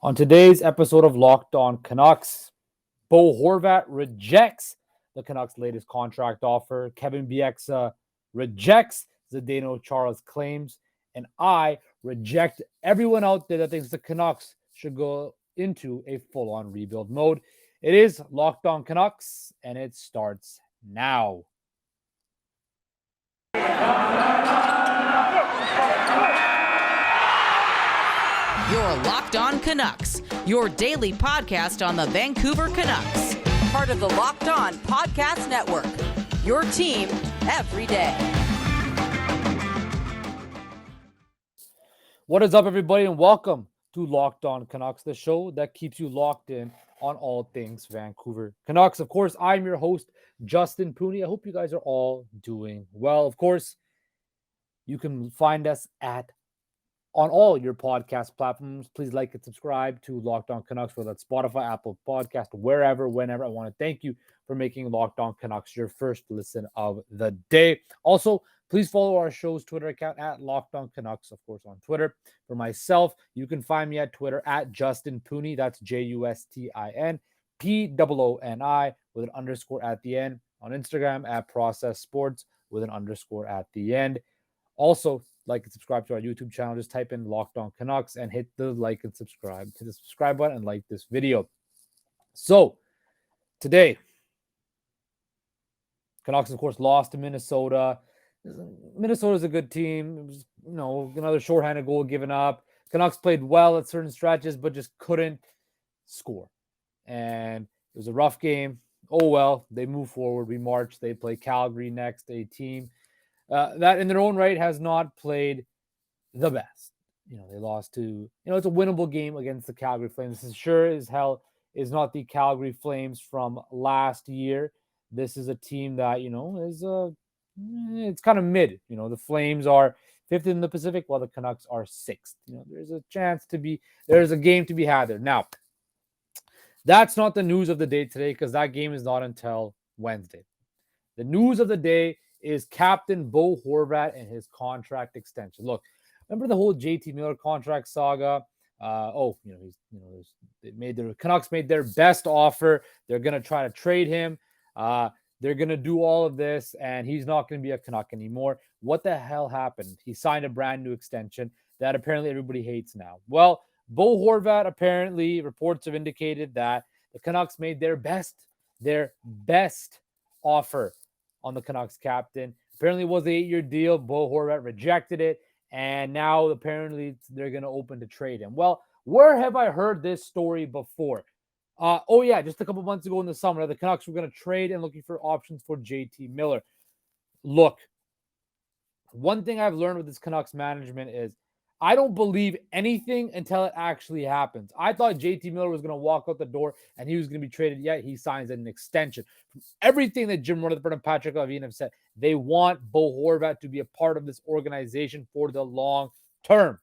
On today's episode of Locked On Canucks, Bo Horvat rejects the Canucks' latest contract offer. Kevin Bieksa rejects Zdeno Chara's claims. And I reject everyone out there that thinks the Canucks should go into a full-on rebuild mode. It is Locked On Canucks, and it starts now. You're Locked On Canucks, your daily podcast on the Vancouver Canucks. Part of the Locked On Podcast Network, your team every day. What is up, everybody, and welcome to Locked On Canucks, the show that keeps you locked in on all things Vancouver Canucks. Of course, I'm your host, Justin Pooney. I hope you guys are all doing well. Of course, you can find us on all your podcast platforms. Please like and subscribe to Locked On Canucks, whether that's Spotify, Apple Podcast, wherever, whenever. I want to thank you for making Locked On Canucks your first listen of the day. Also, please follow our show's Twitter account at Locked On Canucks, of course, on Twitter. For myself, you can find me at Twitter at Justin Pooney. That's JustinPooni with an underscore at the end. On Instagram at Process Sports with an underscore at the end. Also, like and subscribe to our YouTube channel. Just type in Locked On Canucks and hit the like and subscribe. Hit the subscribe button and like this video. So, today, Canucks, of course, lost to Minnesota. Minnesota's a good team. It was, another shorthanded goal given up. Canucks played well at certain stretches, but just couldn't score. And it was a rough game. Oh, well, they move forward. We march. They play Calgary next, a team that in their own right has not played the best. They lost to, it's a winnable game against the Calgary Flames. This is sure as hell is not the Calgary Flames from last year. This is a team that, it's kind of mid. The Flames are fifth in the Pacific while the Canucks are sixth. There's a game to be had there. Now, that's not the news of the day today because that game is not until Wednesday. The news of the day is Captain Bo Horvat and his contract extension. Look, remember the whole JT Miller contract saga? The Canucks made their best offer. They're going to try to trade him. They're going to do all of this, and he's not going to be a Canuck anymore. What the hell happened? He signed a brand new extension that apparently everybody hates now. Well, Bo Horvat, apparently, reports have indicated that the Canucks made their best offer on the Canucks captain. Apparently it was an 8-year deal. Bo Horvat rejected it. And now apparently they're going to open to trade him. Well, where have I heard this story before? Just a couple months ago in the summer, the Canucks were going to trade and looking for options for JT Miller. Look, one thing I've learned with this Canucks management is I don't believe anything until it actually happens. I thought JT Miller was going to walk out the door and he was going to be traded. Yet he signs an extension. From everything that Jim Rutherford and Patrick Levine have said, they want Bo Horvat to be a part of this organization for the long term.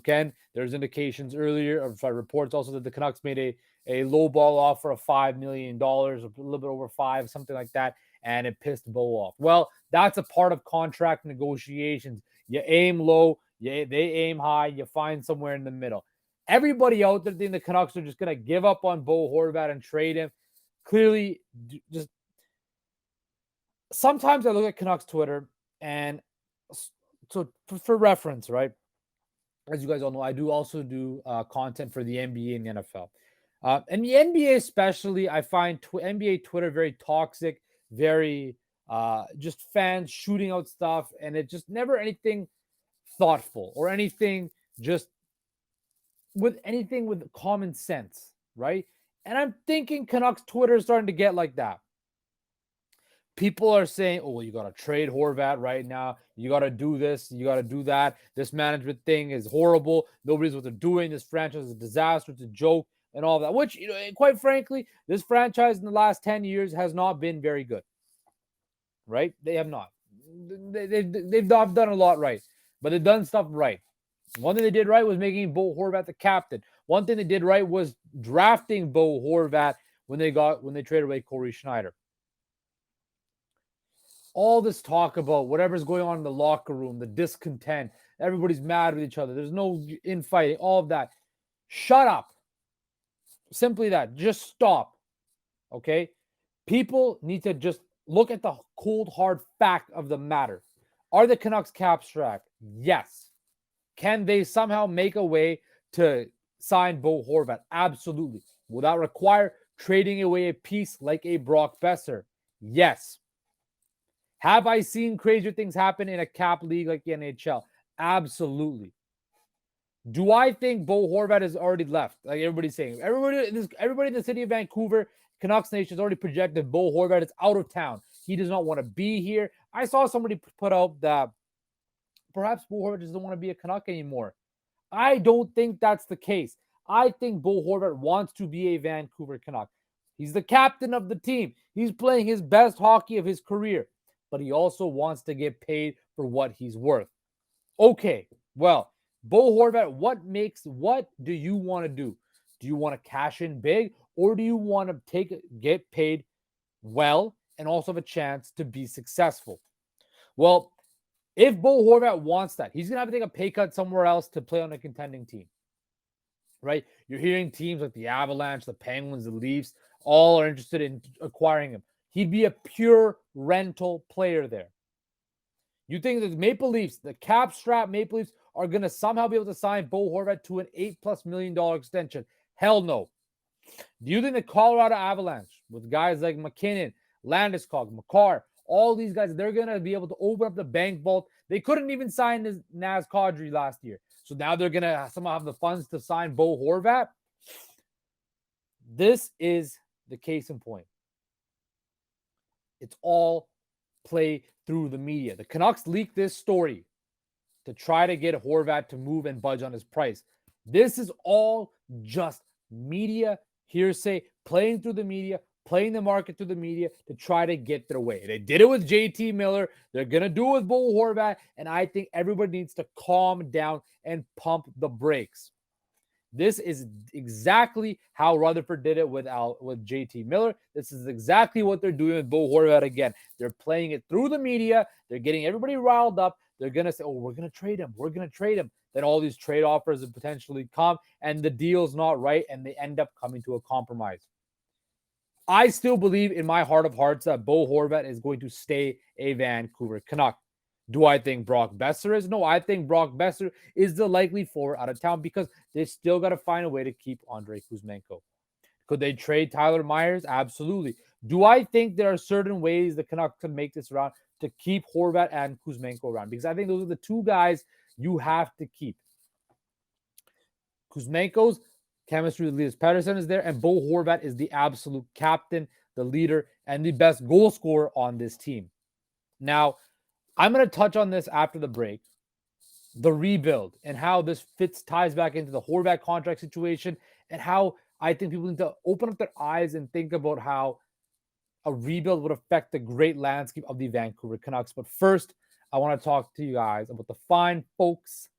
Ken, there's indications earlier, or reports also that the Canucks made a low ball offer of $5 million, a little bit over $5, something like that, and it pissed Bo off. Well, that's a part of contract negotiations. You aim low, they aim high, you find somewhere in the middle. Everybody out there thinking the Canucks are just going to give up on Bo Horvat and trade him. Clearly, just sometimes I look at Canucks Twitter, and so for reference, right? As you guys all know, I do also do content for the NBA and the NFL. And the NBA especially, I find NBA Twitter very toxic, very just fans shooting out stuff, and it just never anything thoughtful or anything with common sense, right? And I'm thinking Canucks Twitter is starting to get like that. People are saying, oh, well, you got to trade Horvat right now. You got to do this. You got to do that. This management thing is horrible. Nobody's what they're doing. This franchise is a disaster. It's a joke and all that, which, quite frankly, this franchise in the last 10 years has not been very good, right? They have not. They've not done a lot right, but they've done stuff right. One thing they did right was making Bo Horvat the captain. One thing they did right was drafting Bo Horvat when they traded away Corey Schneider. All this talk about whatever's going on in the locker room, the discontent, everybody's mad with each other. There's no infighting, all of that. Shut up. Simply that. Just stop. Okay? People need to just look at the cold, hard fact of the matter. Are the Canucks cap strapped? Yes. Can they somehow make a way to sign Bo Horvat? Absolutely. Will that require trading away a piece like a Brock Besser? Yes. Have I seen crazier things happen in a cap league like the NHL? Absolutely. Do I think Bo Horvat has already left? Like everybody's saying. Everybody in the city of Vancouver, Canucks Nation has already projected Bo Horvat is out of town. He does not want to be here. I saw somebody put out that perhaps Bo Horvat doesn't want to be a Canuck anymore. I don't think that's the case. I think Bo Horvat wants to be a Vancouver Canuck. He's the captain of the team. He's playing his best hockey of his career, but he also wants to get paid for what he's worth. Okay, well, Bo Horvat, what do you want to do? Do you want to cash in big, or do you want to get paid well and also have a chance to be successful? Well, if Bo Horvat wants that, he's going to have to take a pay cut somewhere else to play on a contending team, right? You're hearing teams like the Avalanche, the Penguins, the Leafs, all are interested in acquiring him. He'd be a pure rental player there. You think that the Maple Leafs, the cap strap Maple Leafs, are going to somehow be able to sign Bo Horvat to an $8+ million extension? Hell no. Do you think the Colorado Avalanche, with guys like McKinnon, Landeskog, Makar, all these guys, they're going to be able to open up the bank vault? They couldn't even sign Naz Kadri last year. So now they're going to somehow have the funds to sign Bo Horvat? This is the case in point. It's all play through the media. The Canucks leaked this story to try to get Horvat to move and budge on his price. This is all just media hearsay, playing through the media, playing the market through the media to try to get their way. They did it with JT Miller. They're going to do it with Bo Horvat. And I think everybody needs to calm down and pump the brakes. This is exactly how Rutherford did it with JT Miller. This is exactly what they're doing with Bo Horvat again. They're playing it through the media. They're getting everybody riled up. They're going to say, oh, we're going to trade him. We're going to trade him. Then all these trade offers have potentially come, and the deal's not right, and they end up coming to a compromise. I still believe in my heart of hearts that Bo Horvat is going to stay a Vancouver Canuck. Do I think Brock Besser is? No, I think Brock Besser is the likely forward out of town because they still got to find a way to keep Andrei Kuzmenko. Could they trade Tyler Myers? Absolutely. Do I think there are certain ways the Canucks can make this around to keep Horvat and Kuzmenko around? Because I think those are the two guys you have to keep. Kuzmenko's chemistry with Elias Pettersson is there, and Bo Horvat is the absolute captain, the leader, and the best goal scorer on this team. Now, I'm going to touch on this after the break, the rebuild, and how this ties back into the Horvat contract situation, and how I think people need to open up their eyes and think about how a rebuild would affect the great landscape of the Vancouver Canucks. But first, I want to talk to you guys about the fine folks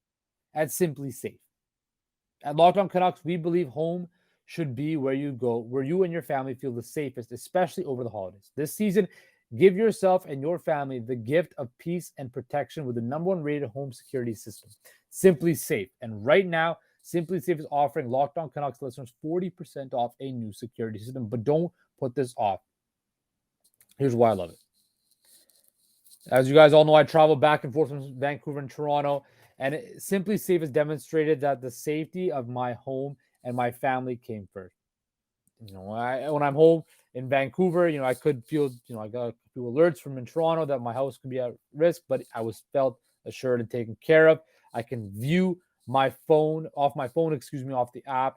at Simply Safe. At Locked On Canucks, we believe home should be where you go, where you and your family feel the safest, especially over the holidays. This season, give yourself and your family the gift of peace and protection with the #1 rated home security system, Simply Safe. And right now, Simply Safe is offering Locked On Canucks listeners 40% off a new security system. But don't put this off. Here's why I love it. As you guys all know, I travel back and forth from Vancouver and Toronto, and Simply Safe has demonstrated that the safety of my home and my family came first. When I'm home in Vancouver, I could feel, I got a few alerts from in Toronto that my house could be at risk, but I was felt assured and taken care of. I can view my phone off the app,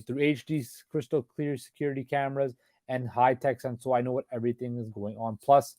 through HD crystal clear security cameras and high tech sense, so I know what everything is going on. Plus,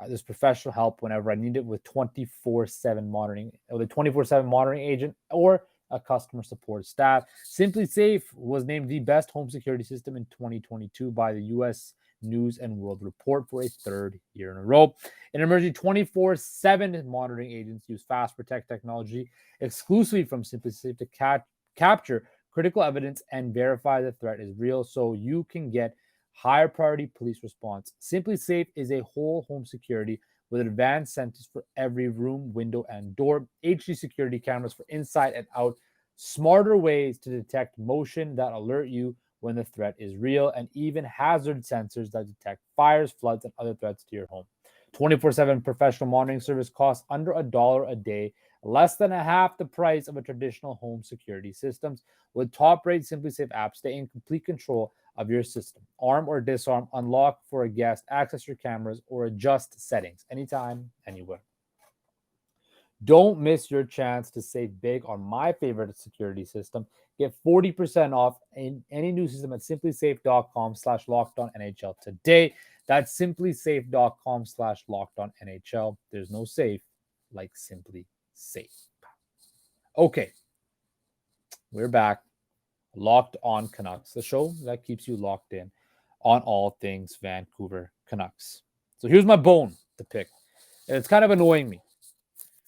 there's professional help whenever I need it with 24/7 monitoring, with a 24/7 monitoring agent or a customer support staff. Simply Safe was named the best home security system in 2022 by the U.S. News and World Report for a third year in a row. In emerging 24/7 monitoring agents use Fast Protect technology exclusively from Simply Safe to capture critical evidence and verify the threat is real, so you can get higher priority police response. Simply Safe is a whole home security with advanced sensors for every room, window, and door, HD security cameras for inside and out, smarter ways to detect motion that alert you when the threat is real, and even hazard sensors that detect fires, floods, and other threats to your home. 24/7 professional monitoring service costs under $1 a day, less than a half the price of a traditional home security systems. With top-rate SimpliSafe apps, stay in complete control of your system. Arm or disarm, unlock for a guest, access your cameras, or adjust settings anytime, anywhere. Don't miss your chance to save big on my favorite security system. Get 40% off in any new system at simplysafe.com/lockedonnhl today. That's simplysafe.com/lockedonnhl. There's no safe like Simply Safe. Okay, we're back. Locked On Canucks, the show that keeps you locked in on all things Vancouver Canucks. So here's my bone to pick. And it's kind of annoying me.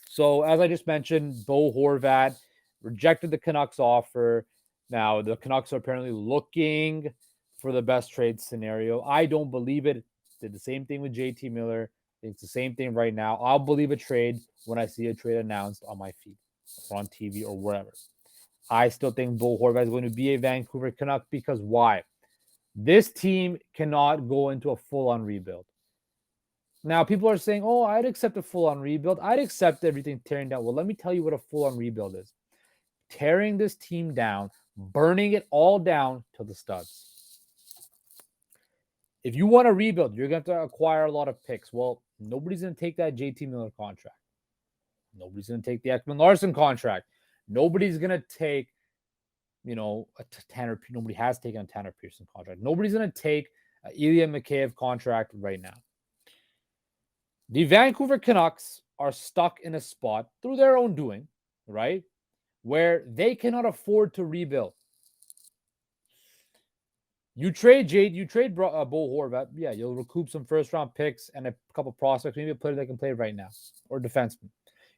So as I just mentioned, Bo Horvat rejected the Canucks offer. Now the Canucks are apparently looking for the best trade scenario. I don't believe it. Did the same thing with JT Miller. I think it's the same thing right now. I'll believe a trade when I see a trade announced on my feed or on TV or wherever. I still think Bo Horvat is going to be a Vancouver Canuck because why? This team cannot go into a full-on rebuild. Now, people are saying, oh, I'd accept a full-on rebuild. I'd accept everything tearing down. Well, let me tell you what a full-on rebuild is. Tearing this team down, burning it all down to the studs. If you want to rebuild, you're going to have to acquire a lot of picks. Well, nobody's going to take that JT Miller contract. Nobody's going to take the Ekman-Larsson contract. Nobody's going to take, a Tanner. Nobody has taken a Tanner Pearson contract. Nobody's going to take an Ilya Mikheyev contract right now. The Vancouver Canucks are stuck in a spot through their own doing, right, where they cannot afford to rebuild. You trade Bo Horvat, yeah, you'll recoup some first-round picks and a couple prospects, maybe a player that can play right now, or a defenseman.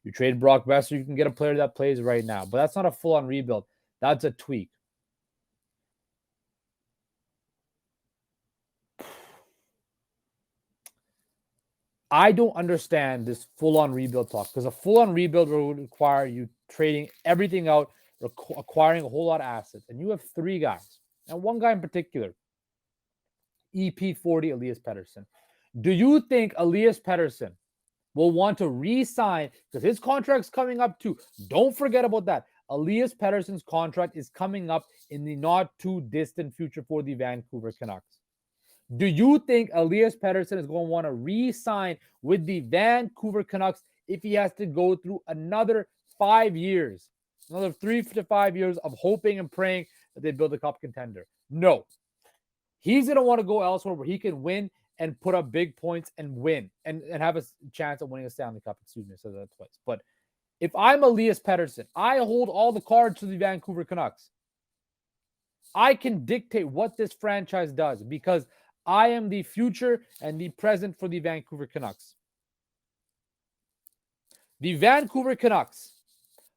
You trade Brock Boeser, you can get a player that plays right now. But that's not a full-on rebuild. That's a tweak. I don't understand this full-on rebuild talk because a full-on rebuild would require you trading everything out, acquiring a whole lot of assets. And you have three guys, and one guy in particular, EP40 Elias Pettersson. Do you think Elias Pettersson will want to re-sign because his contract's coming up too? Don't forget about that. Elias Pettersson's contract is coming up in the not too distant future for the Vancouver Canucks. Do you think Elias Pettersson is going to want to re-sign with the Vancouver Canucks if he has to go through another 5 years, another 3 to 5 years of hoping and praying that they build a cup contender? No. He's going to want to go elsewhere where he can win and put up big points and win and have a chance of winning a Stanley Cup. Excuse me, I said that twice. But if I'm Elias Pettersson, I hold all the cards to the Vancouver Canucks. I can dictate what this franchise does because I am the future and the present for the Vancouver Canucks. The Vancouver Canucks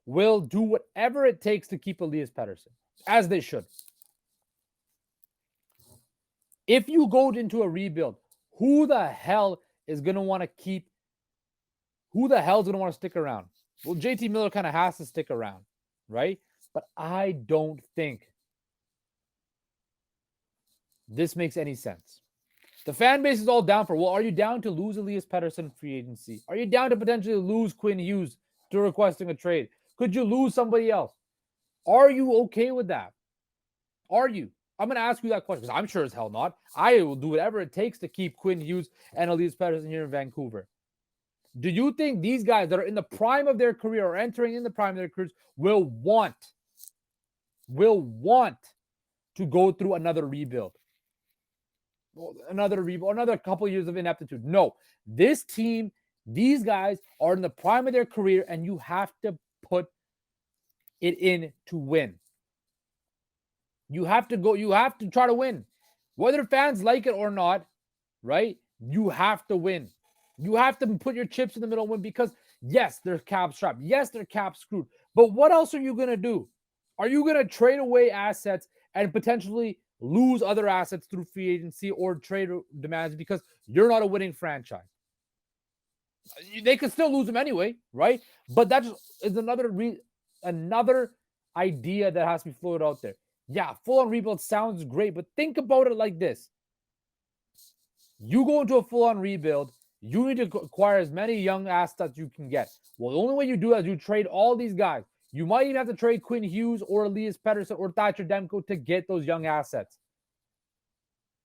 will do whatever it takes to keep Elias Pettersson, as they should. If you go into a rebuild, who the hell is going to want to keep? Who the hell is going to want to stick around? Well, JT Miller kind of has to stick around, right? But I don't think this makes any sense. The fan base is all down for, well, are you down to lose Elias Pettersson free agency? Are you down to potentially lose Quinn Hughes to requesting a trade? Could you lose somebody else? Are you okay with that? Are you? I'm going to ask you that question because I'm sure as hell not. I will do whatever it takes to keep Quinn Hughes and Elias Pettersson here in Vancouver. Do you think these guys that are in the prime of their career or entering in the prime of their careers will want to go through another rebuild? Another couple of years of ineptitude? No. This team, these guys are in the prime of their career, and you have to put it in to win. You have to try to win. Whether fans like it or not, right? You have to win. You have to put your chips in the middle and win because, yes, they're cap strapped. Yes, they're cap screwed. But what else are you going to do? Are you going to trade away assets and potentially lose other assets through free agency or trade demands because you're not a winning franchise? They could still lose them anyway, right? But that just is another idea that has to be floated out there. Yeah, full-on rebuild sounds great, but think about it like this. You go into a full-on rebuild, you need to acquire as many young assets you can get. Well, the only way you do that is you trade all these guys. You might even have to trade Quinn Hughes or Elias Pettersson or Thatcher Demko to get those young assets.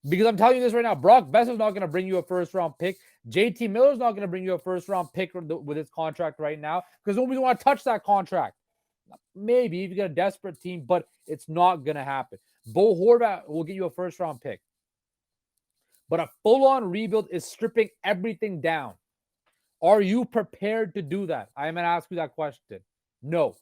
Because I'm telling you this right now, Brock Besser's not going to bring you a first-round pick. JT Miller's not going to bring you a first-round pick with his contract right now because nobody's want to touch that contract. Maybe if you get a desperate team, but it's not going to happen. Bo Horvat will get you a first-round pick. But a full-on rebuild is stripping everything down. Are you prepared to do that? I'm going to ask you that question. No.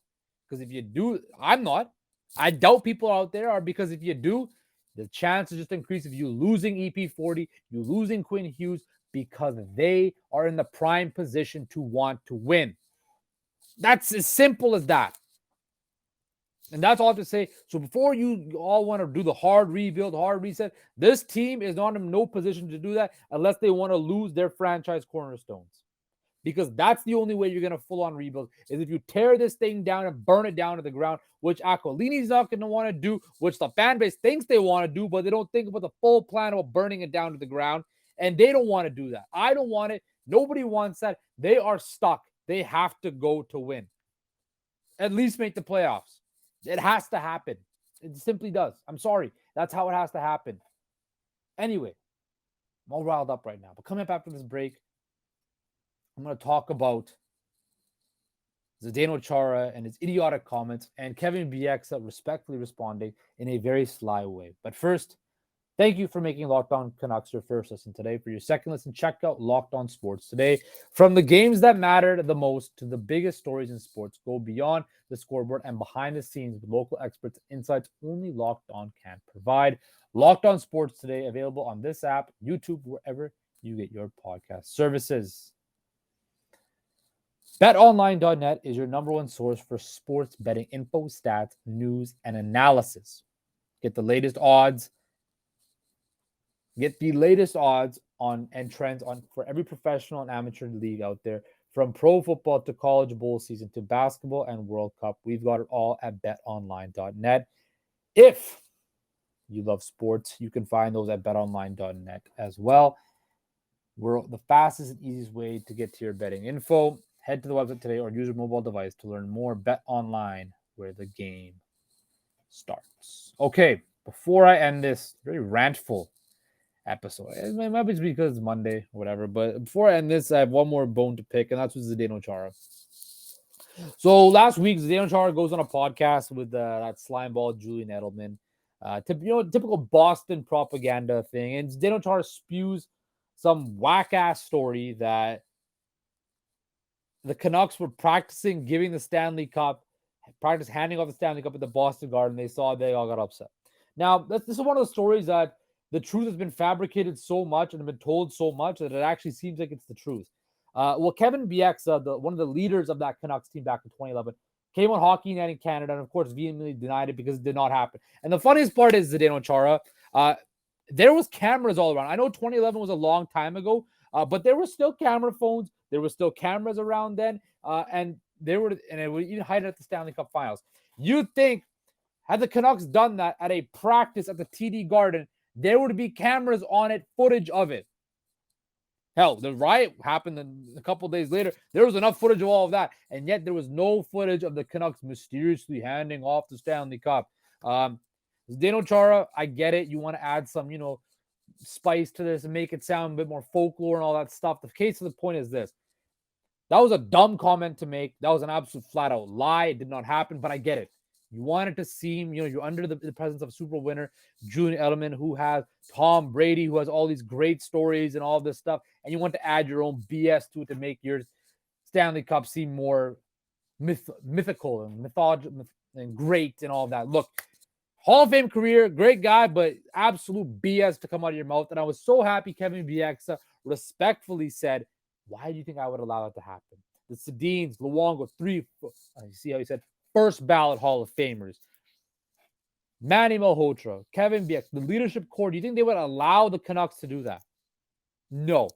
Because if you do, I'm not. I doubt people out there are, because if you do, the chances just increase of you losing EP40, you losing Quinn Hughes, because they are in the prime position to want to win. That's as simple as that. And that's all I have to say. So before you all want to do the hard rebuild, hard reset, this team is not in no position to do that unless they want to lose their franchise cornerstones. Because that's the only way you're going to full-on rebuild, is if you tear this thing down and burn it down to the ground, which Aquilini's not going to want to do, which the fan base thinks they want to do, but they don't think about the full plan of burning it down to the ground, and they don't want to do that. I don't want it. Nobody wants that. They are stuck. They have to go to win. At least make the playoffs. It has to happen. It simply does. I'm sorry. That's how it has to happen. Anyway, I'm all riled up right now. But coming up after this break, I'm going to talk about Zdeno Chara and his idiotic comments and Kevin Bieksa respectfully responding in a very sly way. But first, thank you for making Locked On Canucks your first listen today. For your second listen, check out Locked On Sports today. From the games that mattered the most to the biggest stories in sports, go beyond the scoreboard and behind the scenes with local experts and insights only Locked On can provide. Locked On Sports today, available on this app, YouTube, wherever you get your podcast services. BetOnline.net is your number one source for sports betting info, stats, news, and analysis. Get the latest odds. Get the latest odds on and trends on for every professional and amateur league out there, from pro football to college bowl season to basketball and World Cup. We've got it all at betonline.net. If you love sports, you can find those at betonline.net as well. We're the fastest and easiest way to get to your betting info. Head to the website today or use your mobile device to learn more. Bet online, where the game starts. Okay, before I end this very rantful episode, it might be because it's Monday or whatever, but before I end this, I have one more bone to pick, and that's with Zdeno Chara. So last week, Zdeno Chara goes on a podcast with that slimeball Julian Edelman, typical Boston propaganda thing, and Zdeno Chara spews some whack-ass story that the Canucks were practicing giving the Stanley Cup, handing off the Stanley Cup at the Boston Garden. They all got upset. Now, this is one of the stories that the truth has been fabricated so much and been told so much that it actually seems like it's the truth. Kevin Bieksa, one of the leaders of that Canucks team back in 2011, came on Hockey Night in Canada and, of course, vehemently denied it because it did not happen. And the funniest part is Zdeno Chara. There was cameras all around. I know 2011 was a long time ago, but there were still camera phones. There were still cameras around then, and it would even hide it at the Stanley Cup Finals. You'd think, had the Canucks done that at a practice at the TD Garden, there would be cameras on it, footage of it. Hell, the riot happened a couple days later. There was enough footage of all of that, and yet there was no footage of the Canucks mysteriously handing off the Stanley Cup. Zdeno Chara, I get it. You want to add some, spice to this and make it sound a bit more folklore and all that stuff. The case of the point is this. That was a dumb comment to make. That was an absolute flat-out lie. It did not happen, but I get it. You want it to seem, you're under the presence of a Super Bowl winner, Julian Edelman, who has Tom Brady, who has all these great stories and all this stuff, and you want to add your own BS to it to make your Stanley Cup seem more mythical and great and all of that. Look, Hall of Fame career, great guy, but absolute BS to come out of your mouth. And I was so happy Kevin Bieksa respectfully said, why do you think I would allow it to happen? The Sedins, Luongo, you see how he said, first ballot Hall of Famers. Manny Malhotra, Kevin Bieksa, the leadership core, do you think they would allow the Canucks to do that? No.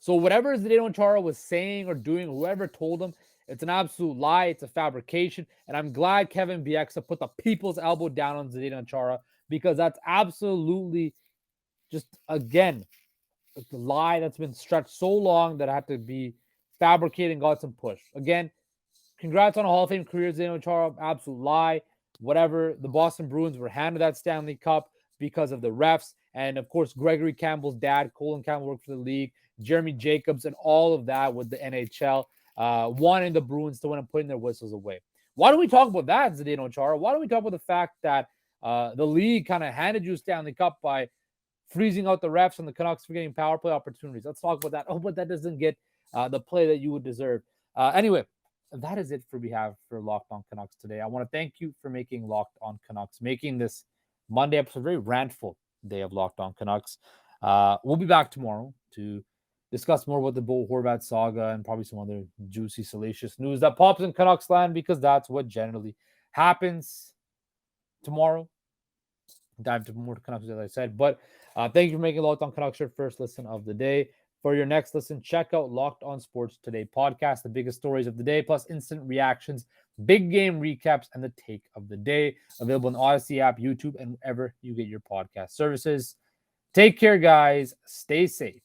So whatever Zdeno Chara was saying or doing, whoever told him, it's an absolute lie. It's a fabrication. And I'm glad Kevin Bieksa put the people's elbow down on Zdeno Chara, because that's absolutely just, again, the lie that's been stretched so long that had to be fabricated and got some push. Again, congrats on a Hall of Fame career, Zdeno Chara. Absolute lie. Whatever. The Boston Bruins were handed that Stanley Cup because of the refs. And of course, Gregory Campbell's dad, Colin Campbell, worked for the league. Jeremy Jacobs and all of that with the NHL, wanting the Bruins to win and putting their whistles away. Why don't we talk about that, Zdeno Chara? Why don't we talk about the fact that the league kind of handed you a Stanley Cup by freezing out the refs and the Canucks for getting power play opportunities? Let's talk about that. Oh, but that doesn't get the play that you would deserve. Anyway, that is it for behalf for Locked On Canucks today. I want to thank you for making Locked On Canucks, making this Monday episode a very rantful day of Locked On Canucks. We'll be back tomorrow to discuss more about the Bo Horvat saga and probably some other juicy, salacious news that pops in Canucks land, because that's what generally happens tomorrow. Dive into more Canucks, as I said. But thank you for making Locked On Canucks your first listen of the day. For your next listen, check out Locked On Sports Today podcast, the biggest stories of the day, plus instant reactions, big game recaps, and the take of the day. Available on Odyssey app, YouTube, and wherever you get your podcast services. Take care, guys. Stay safe.